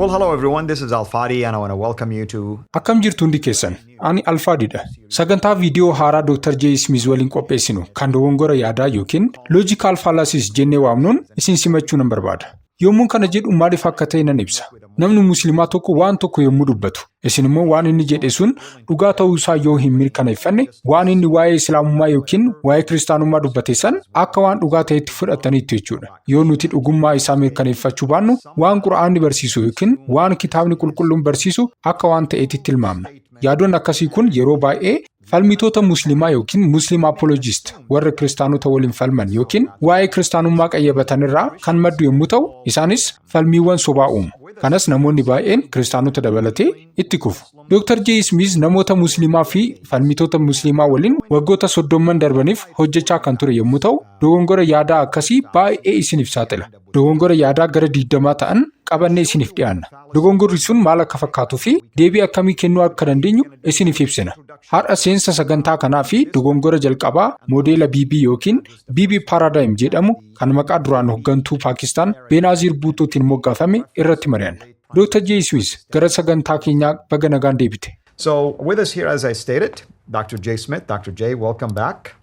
Well, hello everyone, this is Alfadi and I want to welcome you to... Akkam jirtu hundi keessan, ani Alfaadidha. Sagantaa viidiyoo haaraa Dr. J. Smith waliin qopheessinu kan dogongora yaadaa yookiin logical fallacies jennee waamnuun isin simachuu nan barbaada. Yommuun kana jedhu maaliif akka ta'e nan ibsa. Namni musliimaa tokko waan tokko yommuu dubbatu, isin immoo waan inni jedhe sun dhugaa ta'uu isaa yoo hin mirkaneeffanne, waan inni waa'ee islaamummaa yookiin waa'ee kiristaanummaa dubbate san akka waan dhugaa ta'etti fudhataniitu jechuudha. Yoo nuti dhugummaa isaa mirkaneeffachuu baannu, waan Qur'aanni barsiisu yookiin waan kitaabni qulqulluun barsiisu akka waan ta'eetti tilmaamna. Yaadoon akkasii kun yeroo baay'ee falmitoota musliimaa yookiin muslim apologist warra kiristaanota waliin falman yookiin waa'ee kiristaanummaa qayyabatan irraa kan maddu yommuu ta'u, isaanis falmiiwwan sobaa uumu. Kanas namoonni baay'een kiristaanota dabalatee itti kufu. Dr. J. Smith namoota musliimaa fi falmitoota musliimaa waliin waggoota 30 darbaniif hojjechaa kan ture yommuu ta'u, dogongora yaadaa akkasii baay'ee isiniif saaxila. Dogongora yaadaa gara 20 ta'an qabannee isiniif dhiyaanna. Dogongorri sun maal akka fakkaatuu fi deebii akkamii kennuu akka dandeenyu isiniif ibsina. Har'a seensa sagantaa kanaa fi dogongora jalqabaa moodeela BB yookiin BB Paradigm jedhamu kan maqaa duraan hooggantuu Paakistaan Benazir Bhuttotiin moggaafame irratti mari'anna. Dr. J. Smith gara sagantaa keenyaa baga nagaan deebite. So with us here, as I stated, Dr. J. Smith. Dr. J, welcome back.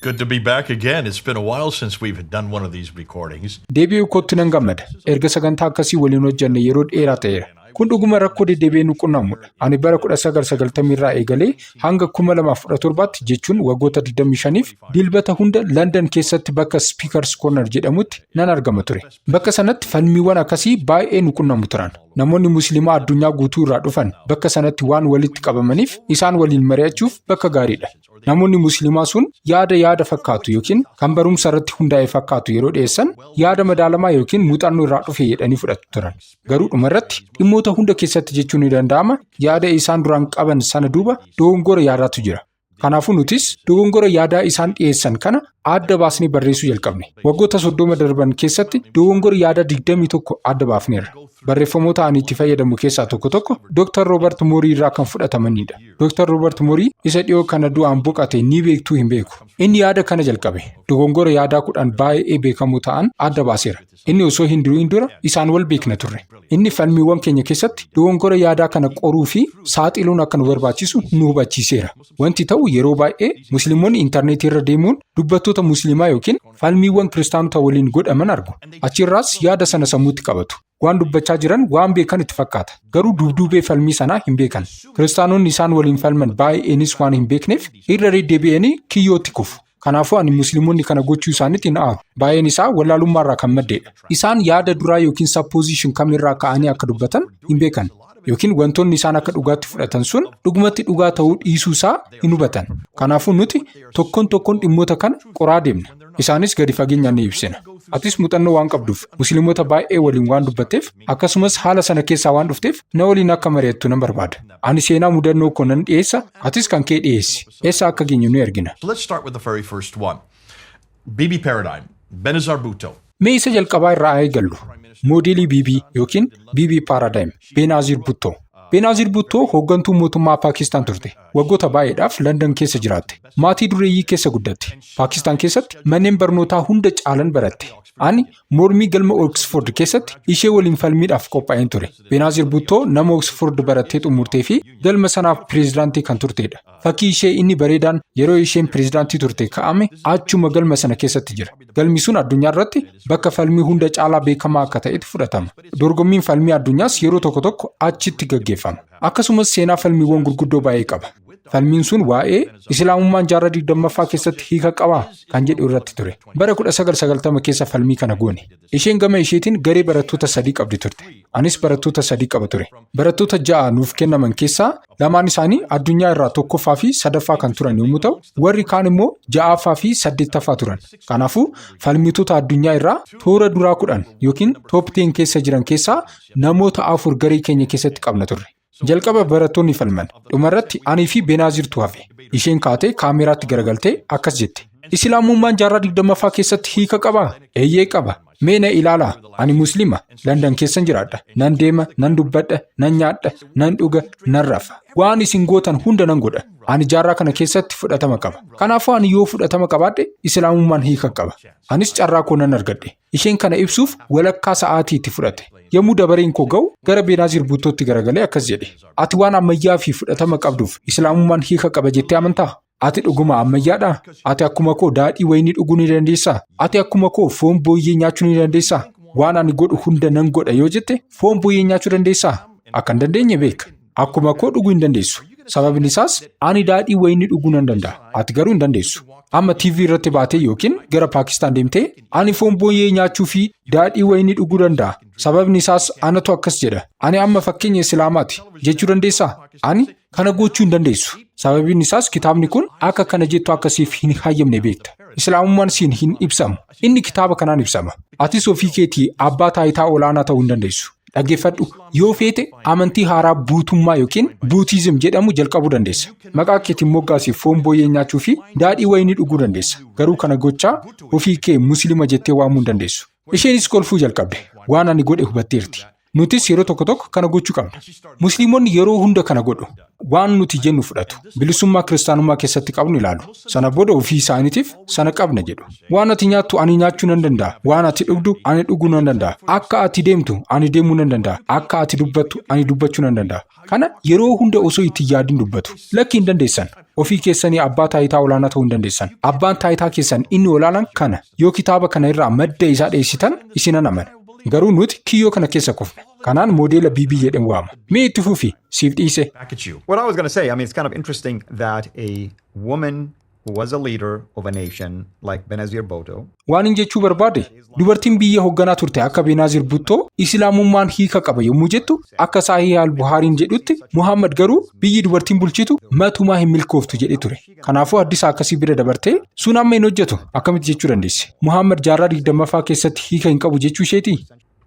Good to be back again. It's been a while since we've done one of these recordings. Deebi'uu kootti nan gammada. Erga sagantaa akkasii waliin hojjenne yeroo dheeraa ta'eera. Kun dhuguma rakkoo deddeebi'ee nu qunnamudha. Ani bara 1990 irraa eegalee hanga 2017 jechuun waggoota 25f dilbata hunda London keessatti bakka Speakers Corner jedhamutti nan argama ture. Bakka sanatti falmiiwwan akkasii baay'ee nu qunnamu turan. Namoonni musliimaa addunyaa guutuu irraa dhufan bakka sanatti waan walitti qabamaniif isaan waliin mari'achuuf bakka gaariidha. Namoonni musliimaa sun yaada fakkaatu yookiin kan barumsa irratti hundaa'e fakkaatu yeroo dhiyeessan yaada madaalamaa yookiin muuxannoo irraa dhufe jedhanii fudhatu turan. Garuu dhumarratti dhimmoota hunda keessatti jechuun ni danda'ama yaada isaan duraan qaban sana duuba dogongora yaadaatu jira. Kanaafuu nutis dogongora yaadaa isaan dhiyeessan kana adda baasnee barreessuu jalqabne. Waggoota 30 darban keessatti dogongora yaadaa 21 adda baafneerra. Barreeffamoota ani itti fayyadamu keessaa tokko Dr. Robert Moore irraa kan fudhatamanidha. Dr. Robert Moore isa dhiyoo kana du'aan boqate ni beektuu hin beeku. Inni yaada kana jalqabe. Dogongora yaadaa 10 baay'ee beekamoo ta'an adda baaseera. Inni osoo hin durin dura isaan wal beekna turre. Inni falmiiwwan keenya keessatti dogongora yaadaa kana qoruu fi saaxiluun akka nu barbaachisu nu hubachiiseera. Wanti ta'u yeroo baay'ee musliimoonni intarneetii irra deemuun dubbattoota musliimaa yookiin falmiiwwan kiristaanota waliin godhaman argu. Achirraas yaada sana sammuutti qabatu. Waan dubbachaa jiran waan beekan itti fakkaata. Garuu dubdubee falmii sanaa hin beekan. Kiristaanonni isaan waliin falman baay'eenis waan hin beekneef irra deddeebi'anii kiyyootti kufu. Kanaafuu ani musliimonni kana gochuu isaaniitti hin aaru. Baay'een isaa wallaalummaarraa kan maddeedha. Isaan yaada duraa yookiin supposition kamirraa ka'anii akka dubbatan hin beekan. Yookiin wantoonni isaan akka dhugaatti fudhatan sun dhugumatti dhugaa ta'uu dhiisuu isaa hin hubatan. Kanaafuu nuti tokkoon dhimmoota kana qoraa deemna. Isaanis gadi fageenyaan ni ibsina. Atis muuxannoo waan qabduuf musliimota baay'ee waliin waan dubbatteef akkasumas haala sana keessaa waan dhufteef na waliin akka mari'attu nan barbaada. Ani seenaa mudannoo koo nan dhiyeessa, atis kan kee dhiyeessi. Eessa akka geenyu nu ergina. Let's start with the very first one. BB Paradigm, Benazir Bhutto. Mee isa jalqabaa irraa eegallu. Moodeelii BB yookiin BB Paradigm, Benazir Bhutto. Benazir Bhutto hooggantuu mootummaa Paakistaan turte. Waggoota baay'eedhaaf London keessa jiraatte. Maatii dureeyyii keessa guddatte. Paakistaan keessatti manneen barnootaa hunda caalan baratte. Ani mormii galma Oxford keessatti ishee waliin falmiidhaaf qophaa'een ture. Benazir Bhutto nama Oxford barattee xumurtee fi galma sanaaf pireezidaantii kan turtedha. Fakkii ishee inni bareedaan yeroo isheen pireezidaantii turte ka'ame achuma galma sana keessatti jira. Galmi sun addunyaa irratti bakka falmii hunda caalaa beekamaa akka ta'etti fudhatama. Dorgommiin falmii addunyaas yeroo tokko achitti gaggeeffama. Akkasumas seenaa falmiiwwan gurguddoo baay'ee qaba. Falmiin sun waa'ee Islaamummaan jaarraa 20ffaa keessatti hiika qabaa kan jedhu irratti ture. Bara 1990 keessa falmii kana goone. Isheen gama isheetiin garee barattoota 3 qabdi turte. Anis barattoota 3 qaba ture. Barattoota 6 nuuf kennaman keessaa lamaan isaanii addunyaa irraa 1ffaa fi 3ffaa kan turan yommuu ta'u, warri kaan immoo 6ffaa fi 8ffaa turan. Kanaafuu falmitoota addunyaa irraa toora duraa 10 yookiin top 10 keessa jiran keessaa namoota 4 garee keenya keessatti qabna turre. Jalqaba barattoonni falman. Dhumarratti ani fi Benazirtu hafe. Isheen kaatee kaameraatti garagaltee akkas jette. Islaamummaan jaarraa 20ffaa keessatti hiika qabaa? Eeyyee qaba. Mee na ilaalaa, ani Musliima, Landan keessan jiraadha. Nan deema, nan dubbadha, nan nyaadha, nan dhuga, nan rafa. Waan isin gootan hunda nan godha. Ani jaarraa kana keessatti fudhatama qaba. Kanaafuu ani yoo fudhatama qabaadhe Islaamummaan hiika qaba. Anis carraa koo nan argadhe. Isheen kana ibsuuf walakkaa sa'aatii itti fudhate. Yommuu dabareen koo ga'u gara Beenaazir Buttootti garagalee akkas jedhe. Ati waan ammayyaa fi fudhatama qabduuf Islaamummaan hiika qaba jettee amantaa? Ati dhuguma ammayyaadhaa? Ati akkuma koo daadhii wayinii dhuguu ni dandeessaa? Ati akkuma koo foon booyyee nyaachuu ni dandeessaa? Waan ani godhu hunda nan godha yoo jette foon booyyee nyaachuu dandeessaa? Akka hin dandeenye beeka. Akkuma koo dhuguu hin dandeessu. Sababni isaas ani daadhii wayinii dhuguu nan danda'a. Ati garuu hin dandeessu. Amma TV irratti baatee yookiin gara Paakistaan deemtee ani foon booyyee nyaachuu fi daadhii wayinii dhuguu danda'a. Sababni isaas anatu akkas jedha. Ani amma fakkeenya Islaamaati jechuu dandeessaa? Ani kana gochuu hin dandeessu. Sababni isaas kitaabni kun akka kana jettu akkasiif hin hayyamne beekta. Islaamummaan siin hin ibsamu. Inni kitaaba kanaan ibsama. Atis ofii keetii abbaa taayitaa olaanaa ta'uu hin dandeessu. Dhaggeeffadhu, yoo feete amantii haaraa buutummaa yookiin buutiizim jedhamu jalqabuu dandeessa. Maqaa keetiin moggaasiif foon booyyee nyaachuu fi daadhii wayinii dhuguu dandeessa. Garuu kana gochaa ofii kee Musliima jettee waamuu hin dandeessu. Isheenis kolfuu jalqabde. Waan ani godhe hubatteerti. Nutis yeroo tokko tokko kana gochuu qabna. Musliimonni yeroo hunda kana godhu. Waan nuti jennu fudhatu. Bilisummaa kiristaanummaa keessatti qabnu ilaalu. Sana booda ofii isaaniitiif sana qabna jedhu. Waan ati nyaattu ani nyaachuu nan danda'a. Waan ati dhugdu ani dhuguu nan danda'a. Akka ati deemtu ani deemuu nan danda'a. Akka ati dubbattu ani dubbachuu nan danda'a. Kana yeroo hunda osoo itti yaadin dubbatu. Lakki hin dandeessan. Ofii keessanii abbaa taayitaa olaanaa ta'uu hin dandeessan. Abbaan taayitaa keessan inni olaanaan kana. Yoo kitaaba kana irraa madda isaa dheessitan isinan amana. Garuu nuti kiyyoo kana keessa kufne. Kanaan modeela BB jedhamu waama. Mee itti fufi siif dhiise. What I was going to say, I mean, it's kind of interesting that a woman who was a leader of a nation like Benazir Bhutto. Waan hin jechuu barbaade dubartiin biyya hoogganaa turte akka Benazir Bhutto Islaamummaan hiika qaba yommuu jettu akka Sahih al-Buhaariin jedhutti Muhammad garuu biyyi dubartiin bulchitu matumaa hin milkooftu jedhe ture. Kanaafuu haddisa akkasii bira dabartee sun amma hin hojjetu akkamitti jechuu dandeesse. Muhammad jaarraa 20ffaa keessatti hiika hin qabu jechuu isheeti.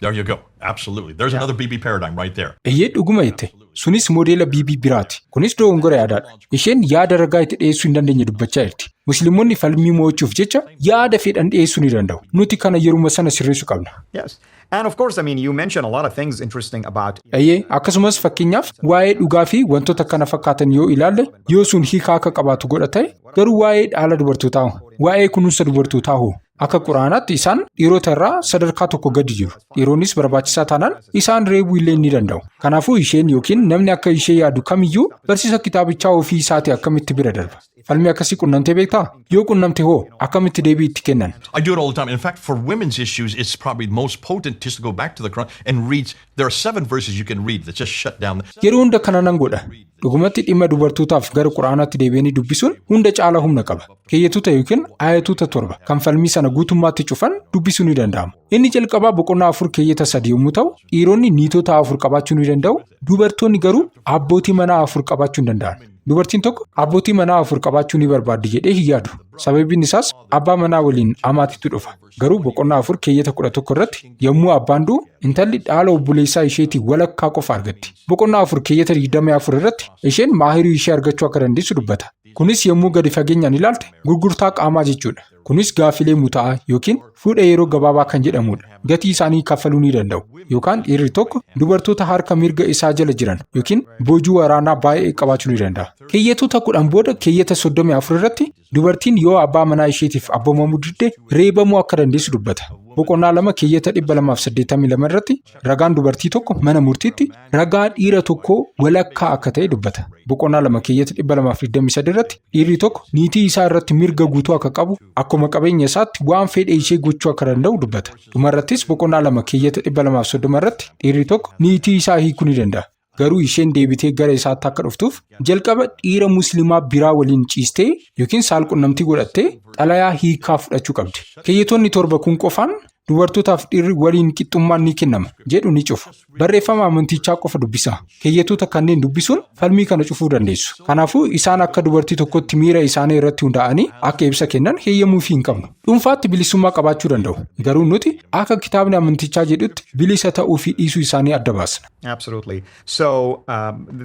There you go. Absolutely. There's another BB paradigm right there. Eeyyee dhuguma jette. Sunis modeela BB biraati. Kunis dogongora yaadaadha. Isheen yaada ragaa itti dhiyeessuu hin dandeenye dubbachaa jirti. Musliimonni falmii mo'achuuf jecha yaada fedhan dhiyeessuu ni danda'u. Nuti kana yeruma sana sirreessuu qabna. Yes. And of course, I mean, you mentioned a lot of things interesting about. Eeyyee akkasumas fakkeenyaaf waa'ee dhugaa fi wantoota kana fakkaatan yoo ilaalle yoo sun hiika akka qabaatu godha ta'e garuu waa'ee dhaala dubartootaa waa'ee kunuunsa dubartootaa hoo akka quraanaatti isaan dhiirota irraa sadarkaa tokko gadi jiru. Dhiironnis barbaachisaa taanaan isaan reebuu illee ni danda'u. Kanaafuu isheen yookiin namni akka ishee yaadu kamiyyuu barsiisa kitaabichaa ofii isaatii akkamitti bira darba. Falmii akkasii qunnamtee beektaa? Yoo qunnamte hoo akkamitti deebii itti kennan? I do it all the time. In fact, for women's issues, it's probably most potent just to go back to the Quran and read. There are 7 verses you can read that just shut down. Yeroo hunda kana nan godha. Dhugumatti dhimma dubartootaaf gara quraanaatti deebi'anii dubbisuun hunda caalaa humna qaba. Keeyyatoota yookiin aayatoota 7 kan falmii sana guutummaatti cufan dubbisuu ni danda'ama. Inni jalqabaa boqonnaa 4 keeyyata 3 yommuu ta'u, dhiironni niitota 4 qabaachuu ni danda'u. Dubartoonni garuu abbootii manaa 4 qabaachuu hin danda'an. Dubartiin tokko abbootii manaa 4 qabaachuu ni barbaaddi jedhee hin yaadu. Sababiin isaas abbaa manaa waliin amaatitu dhufa. Garuu boqonnaa 4 keeyyata 11 irratti yommuu abbaan du'u intalli dhaala obboleessaa isheetii walakkaa qofa argatti. Boqonnaa 4 keeyyata 24 irratti isheen maahirii ishee argachuu akka dandeessu dubbata. Kunis yommuu gadi fageenyaan ilaalte gurgurtaa qaamaa jechuudha. Kunis gaafilee muta'aa yookiin fuudha yeroo gabaabaa kan jedhamudha. Gatii isaanii kaffaluu ni danda'u. Yookaan dhiirri tokko dubartoota harka mirga isaa jala jiran yookiin boojuu waraanaa baay'ee qabaachuu ni danda'a. Keeyyatoota 10 booda keeyyata 34 irratti dubartiin yoo abbaa manaa isheetiif abboomamuu didde reebamuu akka dandeessu dubbata. Boqonnaa 2 keeyyata 282 irratti ragaan dubartii tokko mana murtiitti ragaa dhiira tokko walakkaa akka ta'e dubbata. Boqonnaa 2 keeyyata 223 irratti dhiirri tokko niitii isaa irratti mirga guutuu akka qabu akkuma qabeenya isaatti waan fedhe ishee gochuu akka danda'u dubbata. Dhumarrattis boqonnaa 2 keeyyata 230 irratti dhiirri tokko niitii isaa hiikuu ni danda'a. Garuu isheen deebitee gara isaatti akka dhuftuuf jalqaba dhiira musliimaa biraa waliin ciistee yookiin saalqunnamtii godhattee xalayaa hiikaa fudhachuu qabdi. Keeyyatoonni 7 kun qofaan dubartootaaf dhiirri waliin qixxummaan ni kennama jedhu ni cufu. Barreeffama amantichaa qofa dubbisa. Keeyyatoota kanneen dubbisuun falmii kana cufuu dandeessu. Kanaafuu isaan akka dubartii tokkotti miira isaanii irratti hundaa'anii akka ibsa kennan heeyyamuufii hin qabnu. Dhuunfaatti bilisummaa qabaachuu danda'u. Garuu nuti akka kitaabni amantichaa jedhutti bilisa ta'uu fi dhiisuu isaanii adda baasna. Absolutely. So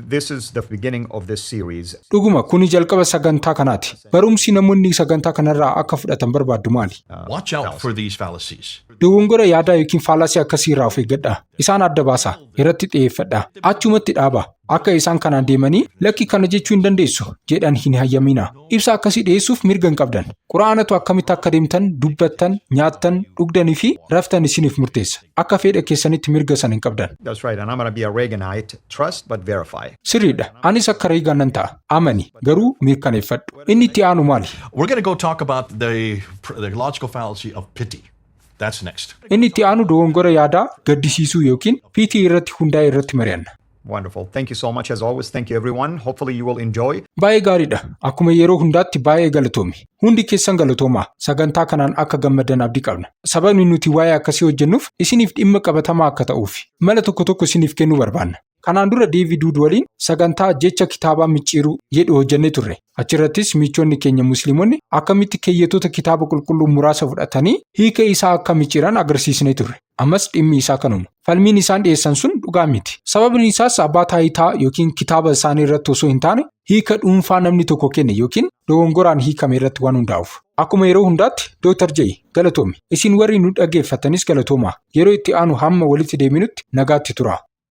this is the beginning of this series. Dhuguma kuni jalqaba sagantaa kanaati. Barumsi namoonni sagantaa kanarraa akka fudhatan barbaaddu maali? Watch out for these fallacies. Dogongora yaadaa yookiin faalaasii akkasii irraa of eeggadhaa. Isaan adda baasaa. Irratti xiyyeeffadhaa. Achumatti dhaabaa. Akka isaan kanaan deemanii lakki kana jechuu hin dandeessu jedhan hin hayyaminaa. Ibsa akkasii dhiyeessuuf mirga hin qabdan. Quraanatu akkamitti akka deemtan, dubbattan, nyaattan, dhugdanii fi raftan isiniif murteessa. Akka fedha keessanitti mirga san hin qabdan. That's right, and I'm going to be a Reaganite. Trust but verify. Sirriidha. Anis akka Reegan nan ta'a. Amani. Garuu mirkaneeffadhu. Inni itti aanu maali? We're going to go talk about the logical fallacy of pity. That's next. Inni itti aanu dogongora yaadaa gaddisiisuu yookiin piitii irratti hundaa'e irratti mari'anna. Wonderful. Thank you so much as always. Thank you everyone. Hopefully you will enjoy. Baay'ee gaariidha. Akkuma yeroo hundaatti baay'ee galatoomi. Hundi keessan galatoomaa. Sagantaa kanaan akka gammadan abdii qabna. Sababni nuti waa'ee akkasii hojjennuuf isiniif dhimma qabatamaa akka ta'uuf mala tokko tokko isiniif kennuu barbaanna. Kanaan dura Deevid Wood waliin sagantaa jecha kitaabaa micciiruu jedhu hojjennee turre. Achirrattis michoonni keenya musliimonni akkamitti keeyyatoota kitaaba qulqulluu muraasa fudhatanii hiika isaa akka micciiran agarsiisnee turre. Ammas dhimmi isaa kanuma. Falmiin isaan dhiyeessan sun dhugaa miti. Sababni isaas abbaa taayitaa yookiin kitaaba isaanii irratti osoo hin taane hiika dhuunfaa namni tokko kenne yookiin dogongoraan hiikame irratti waan hundaa'uuf. Akkuma yeroo hundaatti Dr. J galatoomi. Isin warri nu dhaggeeffattanis galatoomaa. Yeroo itti aanu hamma walitti deebinutti nagaatti tura.